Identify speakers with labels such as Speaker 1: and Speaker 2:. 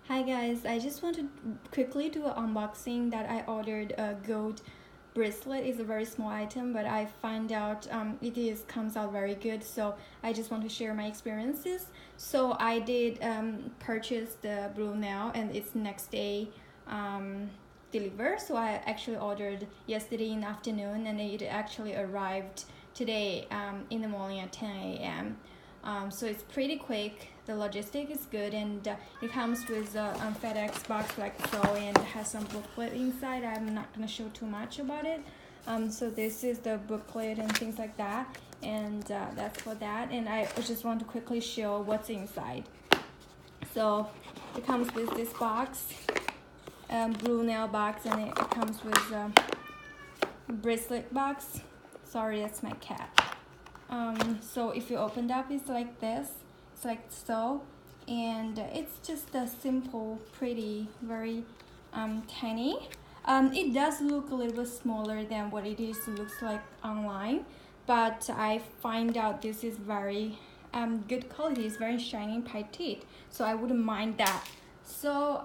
Speaker 1: Hi guys, I just want to quickly do an unboxing that I ordered a gold bracelet. It's a very small item, but I find out comes out very good, so I just want to share my experiences. So I did purchase the Bluenile and it's next day deliver. So I actually ordered yesterday in the afternoon and it actually arrived today in the morning at 10 a.m. So it's pretty quick. The logistic is good, and it comes with a FedEx box like so, and it has some booklet inside. I'm not gonna show too much about it. So this is the booklet and things like that, and that's for that. And I just want to quickly show what's inside. So it comes with this box, blue nail box, and it comes with a bracelet box. Sorry, that's my cat. So if you open up, it's like this. It's like so, and it's just a simple, pretty, very tiny. It does look a little bit smaller than what it looks like online, but I find out this is very good quality. It's very shiny, petite, so I wouldn't mind that. So